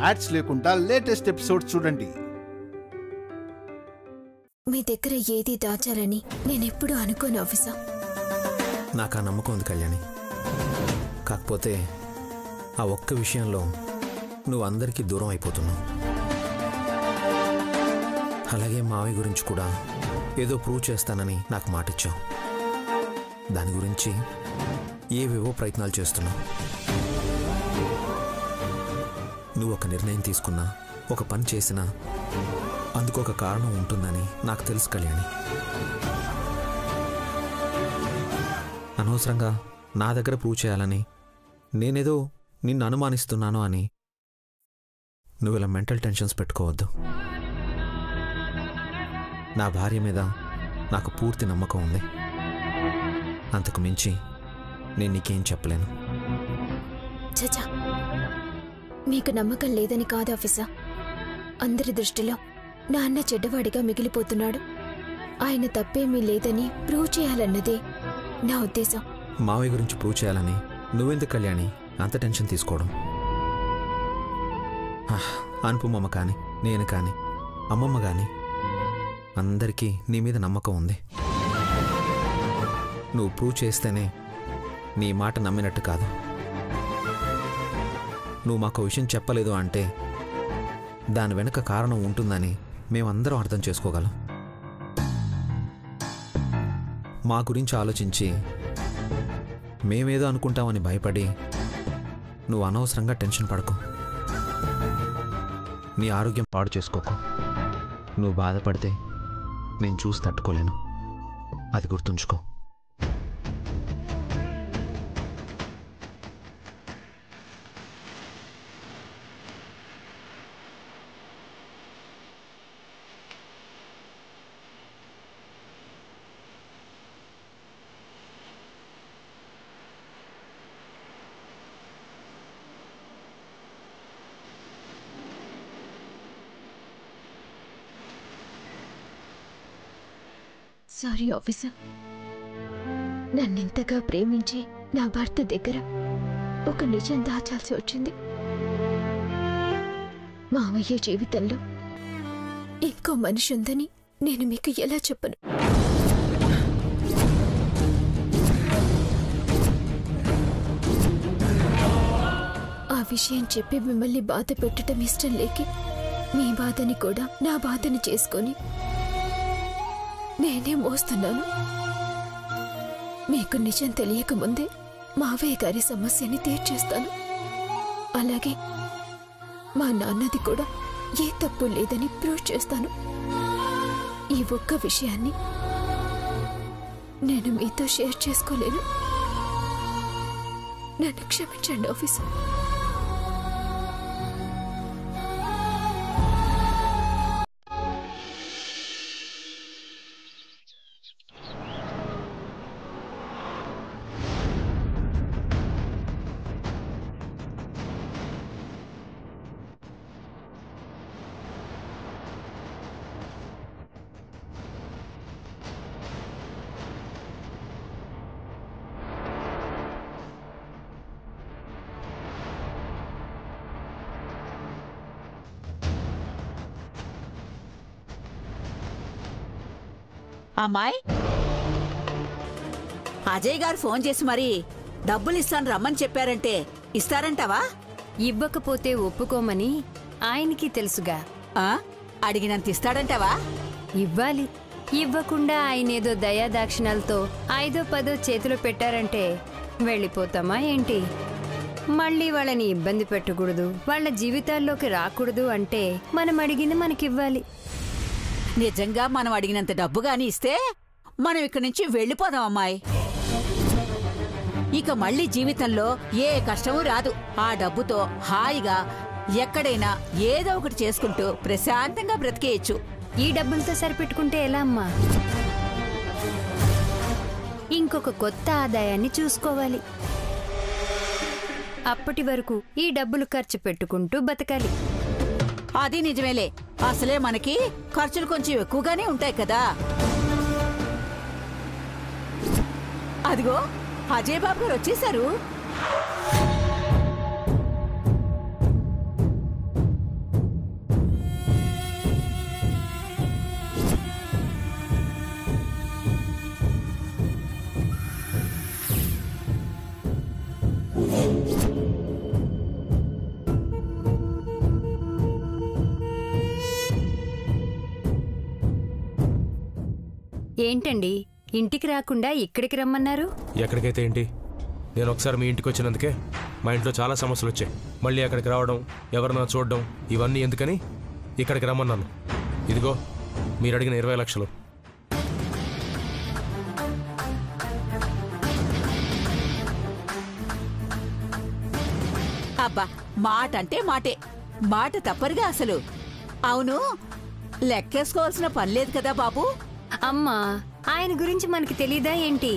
Ads లేకుండా latest episode చూడండి. మీ దగ్గర ఏది దాచాలని నేనెప్పుడు అనుకోను ఆఫీసర్. నాకు ఆ నమ్మకం ఉంది కళ్యాణి. కాకపోతే ఆ ఒక్క విషయంలో నువ్వు అందరికీ దూరం అయిపోతున్నావు. అలాగే మావి గురించి కూడా ఏదో ప్రూవ్ చేస్తానని నాకు మాటిచ్చావు. దాని గురించి ఏవేవో ప్రయత్నాలు చేస్తున్నావు. నువ్వు ఒక నిర్ణయం తీసుకున్నా, ఒక పని చేసినా అందుకు ఒక కారణం ఉంటుందని నాకు తెలుసు కళ్యాణి. అనవసరంగా నా దగ్గర ప్రూవ్ చేయాలని, నేనేదో నిన్ను అనుమానిస్తున్నాను అని నువ్వు ఇలా మెంటల్ టెన్షన్స్ పెట్టుకోవద్దు. నా భార్య మీద నాకు పూర్తి నమ్మకం ఉంది. అంతకు మించి నేను నీకేం చెప్పలేను. చచా, మీకు నమ్మకం లేదని కాదు ఆఫీసర్. అందరి దృష్టిలో నాన్న చెడ్డవాడిగా మిగిలిపోతున్నాడు. ఆయన తప్పేమీ లేదని ప్రూవ్ చేయాలన్నదే నా ఉద్దేశం. మావయ్య గురించి ప్రూవ్ చేయాలని నువ్వెందుకు కళ్యాణి అంత టెన్షన్ తీసుకోవడం? అనుపమమ్మ కానీ, నేను కానీ, అమ్మమ్మ కానీ అందరికీ నీ మీద నమ్మకం ఉంది. నువ్వు ప్రూవ్ చేస్తేనే నీ మాట నమ్మినట్టు కాదు. నువ్వు మాకు విషయం చెప్పలేదు అంటే దాని వెనుక కారణం ఉంటుందని మేమందరం అర్థం చేసుకోగలం. మా గురించి ఆలోచించి మేమేదో అనుకుంటామని భయపడి నువ్వు అనవసరంగా టెన్షన్ పడకు. నీ ఆరోగ్యం పాడు చేసుకోకు. నువ్వు బాధపడితే నేను చూసి తట్టుకోలేను. అది గుర్తుంచుకో. Sorry officer. నన్నింతగా ప్రేమించి నా భర్త దగ్గర ఒక నిజం దాచాల్సి వచ్చింది. మావయ్య జీవితంలో ఇంకో మనిషి ఉందని నేను మీకు ఎలా చెప్పను? ఆ విషయం చెప్పి మిమ్మల్ని బాధ పెట్టడం ఇష్టం లేకి మీ బాధని కూడా నా బాధని చేసుకొని నేనే మోస్తున్నాను. మీకు నిజం తెలియకముందే మావయ్య గారి సమస్యని తీర్చేస్తాను. అలాగే మా నాన్నది కూడా ఏ తప్పు లేదని ప్రూవ్ చేస్తాను. ఈ ఒక్క విషయాన్ని నేను మీతో షేర్ చేసుకోలేను. నన్ను క్షమించండి ఆఫీసర్. అమ్మాయి, అజయ్ గారు ఫోన్ చేసి మరి డబ్బులు ఇస్తాను రమ్మని చెప్పారంటే ఇస్తారంటావా? ఇవ్వకపోతే ఒప్పుకోమని ఆయనకి తెలుసుగా. అడిగినంత ఇస్తాడంటావా? ఇవ్వాలి. ఇవ్వకుండా ఆయనేదో దయాదాక్షిణాలతో 5-10 చేతిలో పెట్టారంటే వెళ్ళిపోతామా ఏంటి? మళ్ళీ వాళ్ళని ఇబ్బంది పెట్టకూడదు, వాళ్ళ జీవితాల్లోకి రాకూడదు అంటే మనం అడిగింది మనకివ్వాలి. నిజంగా మనం అడిగినంత డబ్బు గాని ఇస్తే మనం ఇక్కడి నుంచి వెళ్ళిపోదాం అమ్మాయి. ఇక మళ్ళీ జీవితంలో ఏ కష్టమూ రాదు. ఆ డబ్బుతో హాయిగా ఎక్కడైనా ఏదో ఒకటి చేసుకుంటూ ప్రశాంతంగా బ్రతికేయచ్చు. ఈ డబ్బులతో సరిపెట్టుకుంటే ఎలా అమ్మా? ఇంకొక కొత్త ఆదాయాన్ని చూసుకోవాలి. అప్పటి వరకు ఈ డబ్బులు ఖర్చు పెట్టుకుంటూ బతకాలి. అది నిజమేలే. అసలే మనకి ఖర్చులు కొంచెం ఎక్కువగానే ఉంటాయి కదా. అదిగో అజయ్ బాబు గారు వచ్చేశారు. ఏంటండి ఇంటికి రాకుండా ఇక్కడికి రమ్మన్నారు? ఎక్కడికైతే ఏంటి, నేను ఒకసారి మీ ఇంటికి వచ్చినందుకే మా ఇంట్లో చాలా సమస్యలు వచ్చాయి. మళ్ళీ అక్కడికి రావడం, ఎవరన్నా చూడడం, ఇవన్నీ ఎందుకని ఇక్కడికి రమ్మన్నాను. ఇదిగో మీరు అడిగిన 20 లక్షలు. అబ్బా, మాట అంటే మాటే, మాట తప్పరుగా అసలు. అవును, లెక్కేసుకోవాల్సిన పని లేదు కదా బాబు. అమ్మా, ఆయన గురించి మనకి తెలీదా ఏంటి?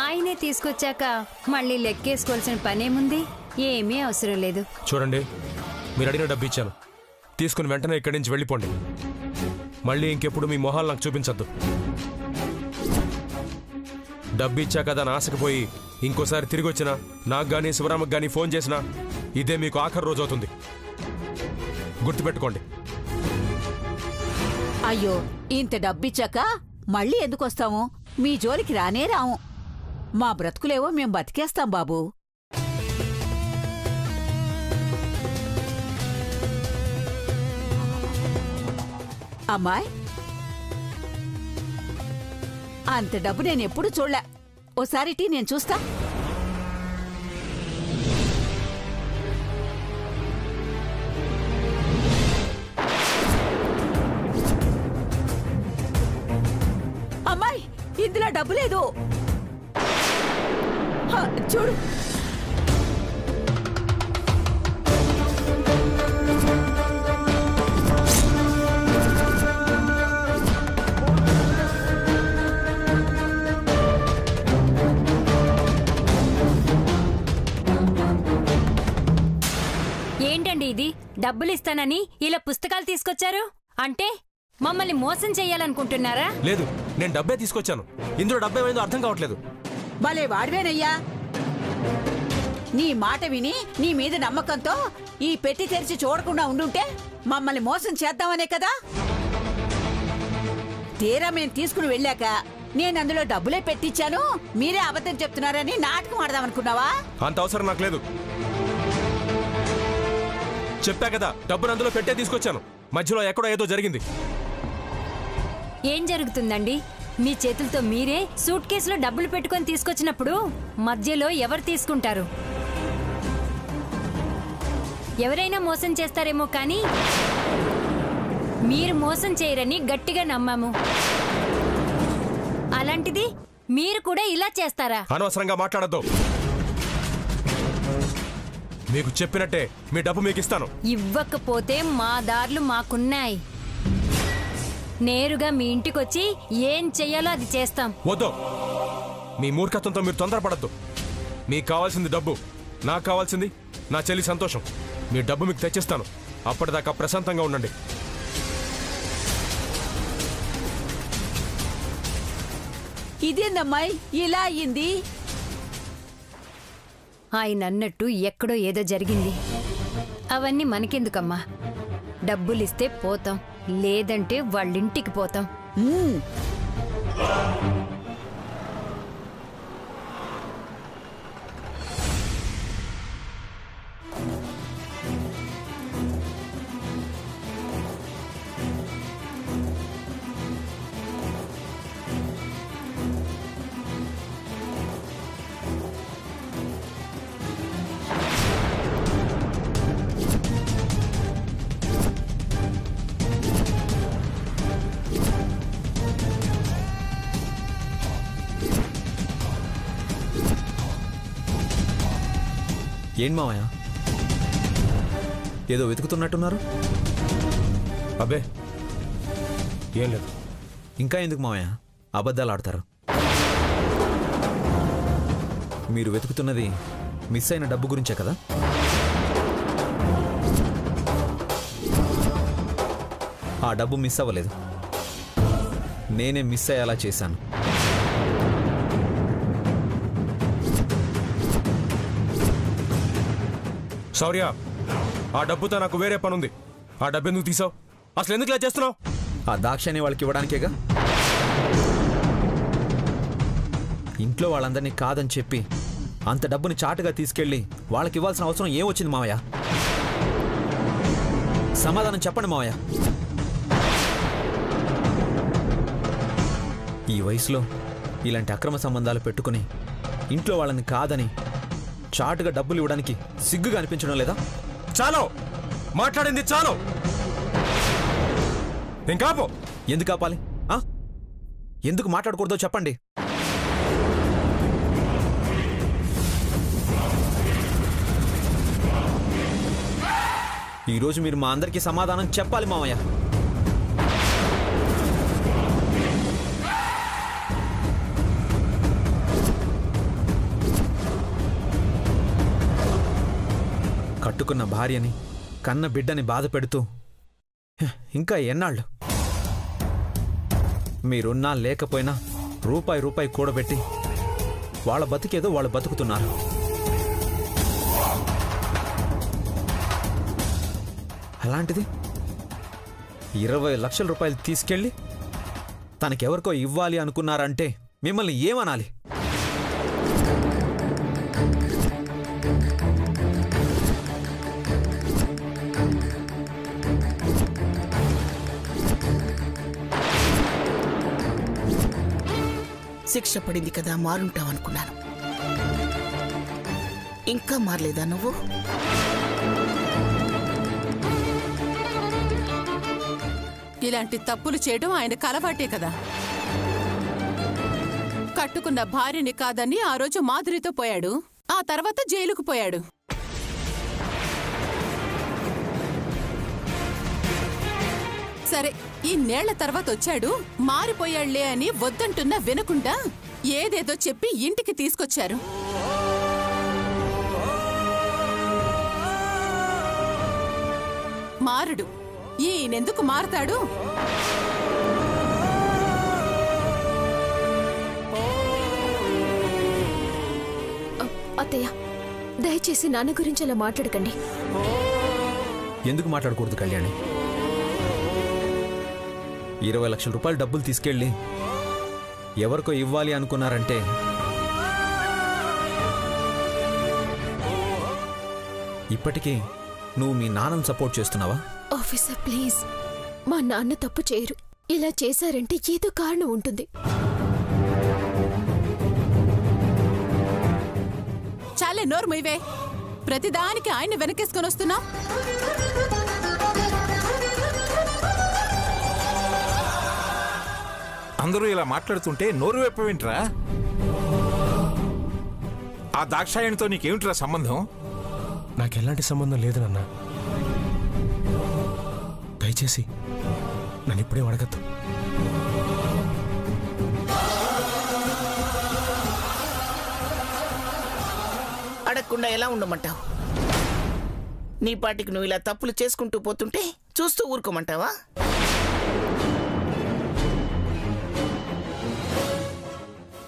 ఆయనే తీసుకొచ్చాక మళ్ళీ లెక్కేసుకోవాల్సిన పనేముంది? ఏమీ అవసరం లేదు. చూడండి, మీరు అడిగిన డబ్బు ఇచ్చాను, తీసుకుని వెంటనే ఇక్కడి నుంచి వెళ్ళిపోండి. మళ్ళీ ఇంకెప్పుడు మీ మొహాలు నాకు చూపించద్దు. డబ్బు ఇచ్చా కదా అని ఆశకపోయి ఇంకోసారి తిరిగి వచ్చినా, నాకు కానీ శివరామకు కానీ ఫోన్ చేసినా ఇదే మీకు ఆఖరి రోజు అవుతుంది. గుర్తుపెట్టుకోండి. అయ్యో, ఇంత డబ్బిచ్చాక మళ్ళీ ఎందుకు వస్తాము? మీ జోలికి రానే రాము. మా బ్రతుకులేవో మేం బతికేస్తాం బాబు. అమ్మాయ్, అంత డబ్బు నేనెప్పుడు చూడలే. ఓసారి టీ నేను చూస్తా. అమ్మాయి, ఇందులో డబ్బు లేదు. చూడు. ఏంటండి ఇది? డబ్బులు ఇస్తానని ఇలా పుస్తకాలు తీసుకొచ్చారు అంటే మమ్మల్ని మోసం చెయ్యాలనుకుంటున్నారా? లేదు, నేను డబ్బే తీసుకొచ్చాను. ఇందులో డబ్బేమైందో అర్థం కావట్లేదు. భలే వాడివేనయ్యా. నీ మాట విని నీ మీద నమ్మకంతో ఈ పెట్టి తెరిచి చూడకుండా ఉండుంటే మమ్మల్ని మోసం చేద్దామనే కదా. తీరా మేం తీసుకుని వెళ్ళాక నేను అందులో డబ్బులే పెట్టించాను, మీరే అబద్ధం చెప్తున్నారని నాటకం ఆడదామనుకున్నావా? అంత అవసరం నాకు లేదు. చెప్పా కదా, డబ్బును అందులో పెట్టే తీసుకొచ్చాను. మధ్యలో ఎక్కడో ఏదో జరిగింది. ఏం జరుగుతుందండి? మీ చేతులతో మీరే సూట్ కేసులో డబ్బులు పెట్టుకొని తీసుకొచ్చినప్పుడు మధ్యలో ఎవరు తీసుకుంటారు? ఎవరైనా మోసం చేస్తారేమో కానీ మీరు మోసం చేయరని గట్టిగా నమ్మాము. అలాంటిది మీరు కూడా ఇలా చేస్తారా? అనవసరంగా మాట్లాడద్దు. మీకు చెప్పినట్టే మీ డబ్బు మీకు ఇస్తాను. ఇవ్వకపోతే మా దారులు మాకున్నాయి. నేరుగా మీ ఇంటికొచ్చి ఏం చెయ్యాలో అది చేస్తాం. వద్దు, మీ మూర్ఖత్వంతో మీరు తొందరపడద్దు. మీకు కావాల్సింది డబ్బు, నాకు కావాల్సింది నా చెల్లి సంతోషం. మీ డబ్బు మీకు తెచ్చిస్తాను. అప్పటిదాకా ప్రశాంతంగా ఉండండి. ఇదేందమ్మాయి ఇలా అయ్యింది? ఆయన అన్నట్టు ఎక్కడో ఏదో జరిగింది. అవన్నీ మనకెందుకమ్మా? డబ్బులిస్తే పోతాం, లేదంటే వాళ్ళింటికి పోతాం. ఏం మావయ్య, ఏదో వెతుకుతున్నట్టున్నారు? అబ్బే ఏం లేదు. ఇంకా ఎందుకు మావయ్య అబద్ధాలు ఆడతారు? మీరు వెతుకుతున్నది మిస్ అయిన డబ్బు గురించే కదా? ఆ డబ్బు మిస్ అవ్వలేదు, నేనే మిస్ అయ్యేలా చేశాను. శౌర్య, ఆ డబ్బుతో నాకు వేరే పనుంది. ఆ డబ్బు ఎందుకు తీసావు? అసలు ఎందుకు ఇలా చేస్తున్నావు? ఆ దాక్షాన్ని వాళ్ళకి ఇవ్వడానికేగా. ఇంట్లో వాళ్ళందరినీ కాదని చెప్పి అంత డబ్బుని చాటుగా తీసుకెళ్ళి వాళ్ళకి ఇవ్వాల్సిన అవసరం ఏమొచ్చింది మావయ్య? సమాధానం చెప్పండి మావయ్య. ఈ వయసులో ఇలాంటి అక్రమ సంబంధాలు పెట్టుకుని ఇంట్లో వాళ్ళని కాదని చాటుగా డబ్బులు ఇవ్వడానికి సిగ్గుగా అనిపించడం లేదా? చాలు, మాట్లాడింది చాలు. ఇంకాపో. ఎందుకు ఆపాలి? ఎందుకు మాట్లాడకూడదో చెప్పండి. ఈరోజు మీరు మా అందరికీ సమాధానం చెప్పాలి మామయ్య. కట్టుకున్న భార్యని, కన్న బిడ్డని బాధ పెడుతూ ఇంకా ఎన్నాళ్ళు? మీరున్నా లేకపోయినా రూపాయి రూపాయి కూడబెట్టి వాళ్ళ బతికేదో వాళ్ళు బతుకుతున్నారు. అలాంటిది 20 లక్షల రూపాయలు తీసుకెళ్ళి తనకెవరికో ఇవ్వాలి అనుకున్నారంటే మిమ్మల్ని ఏమనాలి? శిక్ష పడింది కదా, మారుంటావనుకున్నాను. ఇంకా మారలేదా నువ్వు? ఇలాంటి తప్పులు చేయడం ఆయనకు అలవాటే కదా. కట్టుకున్న భార్యని కాదని ఆ రోజు మాధురితో పోయాడు, ఆ తర్వాత జైలుకు పోయాడు. సరే, ఈ నేళ్ల తర్వాత వచ్చాడు, మారిపోయాళ్లే అని వద్దంటున్నా వినకుండా ఏదేదో చెప్పి ఇంటికి తీసుకొచ్చారు. మారడు. ఈయనెందుకు మారతాడు? అత్తయ్య, దయచేసి నాన్న గురించి అలా మాట్లాడకండి. ఎందుకు మాట్లాడకూడదు కళ్యాణి? 20 లక్షల రూపాయలు డబ్బులు తీసుకెళ్ళి ఎవరికో ఇవ్వాలి అనుకున్నారంటే ఇప్పటికీ నువ్వు మీ నాన్నను సపోర్ట్ చేస్తున్నావా? ఆఫీసర్ ప్లీజ్, మా నాన్న తప్పు చేయరు. ఇలా చేశారంటే ఏదో కారణం ఉంటుంది. చాలే, నోరు మొయ్యవే. ప్రతిదానికి ఆయన వెనకేసుకొని వస్తున్నా. అందరూ ఇలా మాట్లాడుతుంటే నోరు వైపేంట్రా? ఆ దాక్షాయణితో నీకేమిట్రా సంబంధం? నాకెలాంటి సంబంధం లేదు నాన్న. దయచేసి నన్ను ఇప్పుడే అడగద్దు. అడగకుండా ఎలా ఉండమంటావు? నీ పాటికి నువ్వు ఇలా తప్పులు చేసుకుంటూ పోతుంటే చూస్తూ ఊరుకోమంటావా?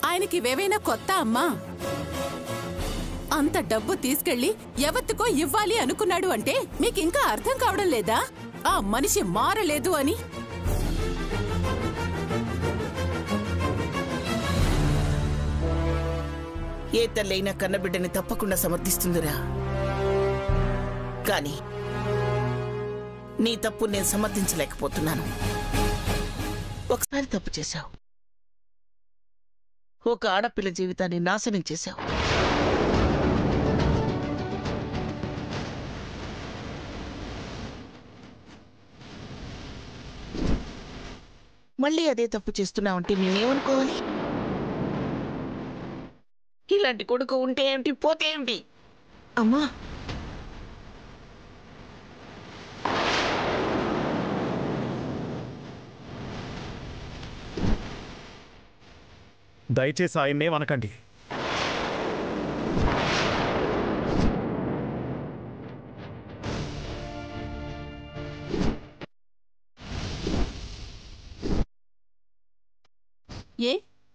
ఆయనకి ఇవేవైనా కొత్త అమ్మా? అంత డబ్బు తీసుకెళ్లి ఎవరికో ఇవ్వాలి అనుకున్నాడు అంటే మీకింకా అర్థం కావడం లేదా ఆ మనిషి మారలేదు అని? ఏ తల్లైనా కన్నబిడ్డని తప్పకుండా సమర్థిస్తుందిరా. కానీ నీ తప్పు నేను సమర్థించలేకపోతున్నాను. ఒకసారి తప్పు చేశావు. ఒక ఆడపిల్ల జీవితాన్ని నాశనం చేశావు. మళ్ళీ అదే తప్పు చేస్తున్నావంటే నేనేమనుకోవాలి? ఇలాంటి కొడుకు ఉంటే ఏమిటి, పోతే ఏమిటి? అమ్మా, దయచేసి ఆయన్నే అనకండి.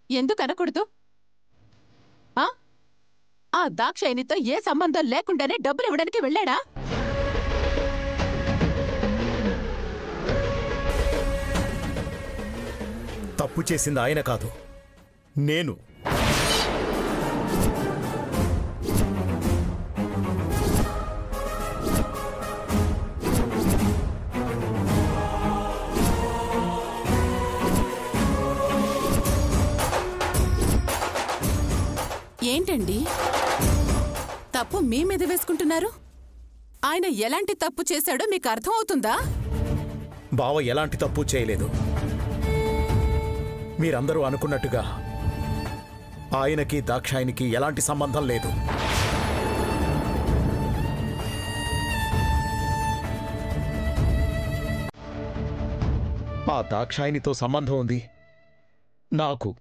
ఎందుకు అనకూడదు? ఆ దాక్షాయణితో ఏ సంబంధం లేకుండానే డబ్బులు ఇవ్వడానికి వెళ్ళాడా? తప్పు చేసింది ఆయన కాదు, నేను. ఏంటండి తప్పు మీ మీద వేసుకుంటున్నారు? ఆయన ఎలాంటి తప్పు చేశాడో మీకు అర్థం అవుతుందా? బావ ఎలాంటి తప్పు చేయలేదు. మీరందరూ అనుకున్నట్టుగా ఆయనకి దాక్షాయినికి ఎలాంటి సంబంధం లేదు. ఆ దాక్షాయినితో సంబంధం ఉంది నాకు.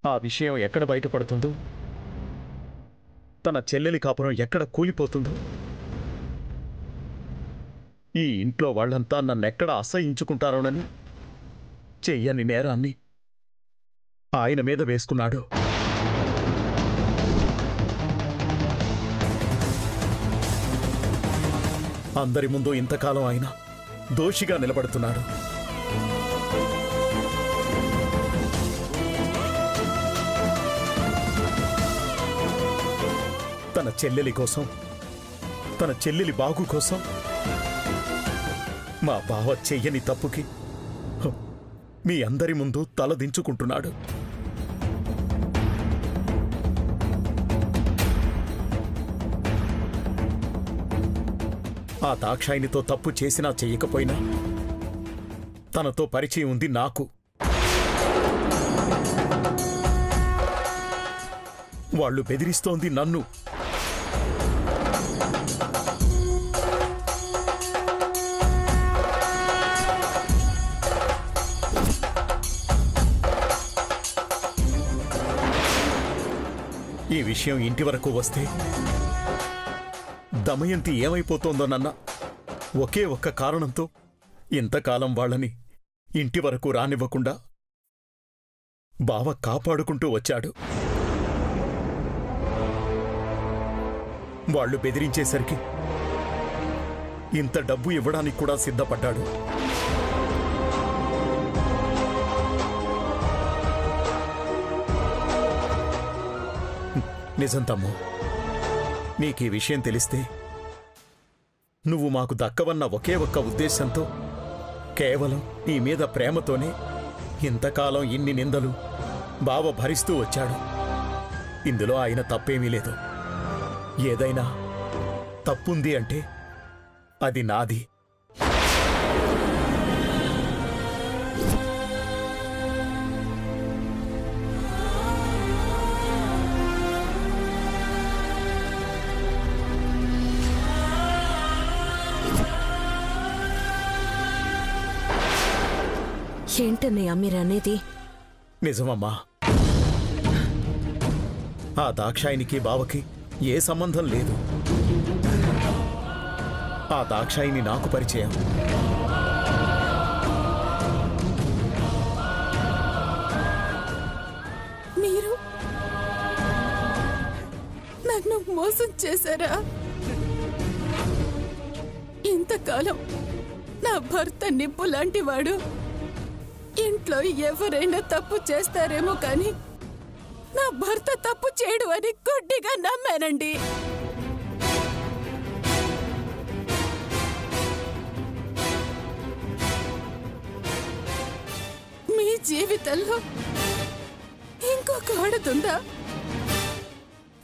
ఆ విషయం ఎక్కడ బయటపడుతుందో, తన చెల్లెలి కాపురం ఎక్కడ కూలిపోతుందో, ఈ ఇంట్లో వాళ్ళంతా నన్నెక్కడ అసహించుకుంటారోనని చెయ్యని నేరాన్ని ఆయన మీద వేసుకున్నాడు. అందరి ముందు ఇంతకాలం ఆయన దోషిగా నిలబడుతున్నాడు. తన చెల్లెలి కోసం, తన చెల్లెలి బాగు కోసం మా బావ చెయ్యని తప్పుకి మీ అందరి ముందు తలదించుకుంటున్నాడు. ఆ దాక్షాయినితో తప్పు చేసినా చెయ్యకపోయినా తనతో పరిచయం ఉంది నాకు. వాళ్ళు బెదిరిస్తోంది నన్ను. ఈ విషయం ఇంటి వరకు వస్తే దమయంతి ఏమైపోతోందోనన్న ఒకే ఒక్క కారణంతో ఇంతకాలం వాళ్ళని ఇంటి వరకు రానివ్వకుండా బావ కాపాడుకుంటూ వచ్చాడు. వాళ్ళు బెదిరించేసరికి ఇంత డబ్బు ఇవ్వడానికి కూడా సిద్ధపడ్డాడు. నిజం తమ్ము, నీకీ విషయం తెలిస్తే నువ్వు మాకు దక్కవన్న ఒకే ఒక్క ఉద్దేశంతో, కేవలం నీ మీద ప్రేమతోనే ఇంతకాలం ఇన్ని నిందలు బావ భరిస్తూ వచ్చాడు. ఇందులో ఆయన తప్పేమీ లేదు. ఏదైనా తప్పుంది అంటే అది నాది. ఏంటన్నయ్య మీరనేది? నిజమమ్మా. ఆ దాక్షాయినికి బావకి ఏ సంబంధం లేదు. ఆ దాక్షాయిని నాకు పరిచయం. మీరు నన్ను మోసం చేశారా? ఇంతకాలం నా భర్త నిప్పు లాంటివాడు. ఇంట్లో ఎవరైనా తప్పు చేస్తారేమో కానీ నా భర్త తప్పు చేయడు అని గుడ్డిగా నమ్మానండి. మీ జీవితంలో ఇంకొక ఆడదుందా?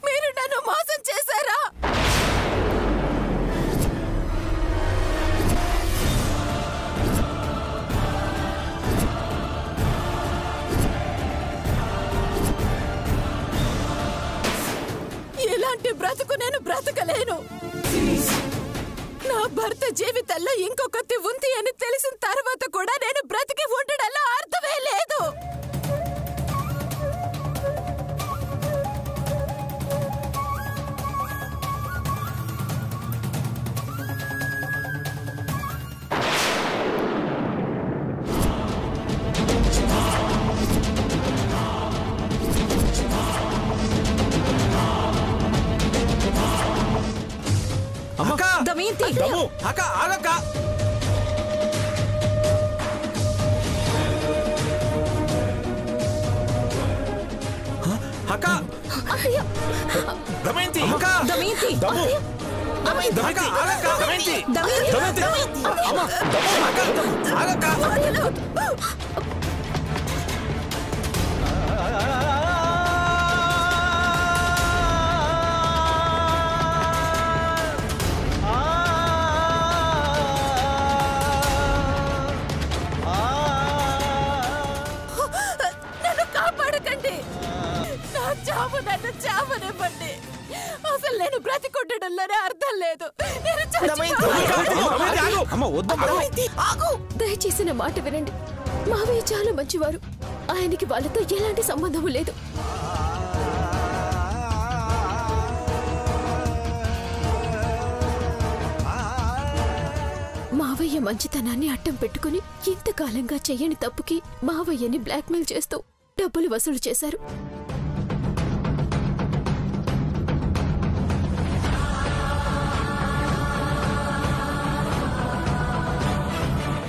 మీరు నన్ను మోసం చేశారా? ఇలాంటి బ్రతుకు నేను బ్రతకలేను. నా భర్త జీవితంలో ఇంకొకటి ఉంది అని తెలిసిన తర్వాత కూడా నేను బ్రతికి ఉండడంలో అర్థమే లేదు. దమయంతి దమ్ము అక్క ఆగక్క. అక్క దమయంతి అక్క దమయంతి దమ్ము అక్క ఆగక్క. దమయంతి దమయంతి అమ్మ అక్క ఆగక్క. నన్ను కాపాడకండి. నా చావు నన్ను చావనివ్వండి. అసలు నేను బ్రతికుండడంలోనే అర్థం లేదు. నేను అమ్మ వద్దమ్మా. దయచేసి నా మాట వినండి. మావయ్య చాలా మంచివారు. ఆయనకి వాళ్ళతో ఎలాంటి సంబంధము లేదు. మావయ్య మంచితనాన్ని అడ్డం పెట్టుకుని ఇంతకాలంగా చెయ్యని తప్పుకి మావయ్యని బ్లాక్మెయిల్ చేస్తూ డబ్బులు వసూలు చేశారు.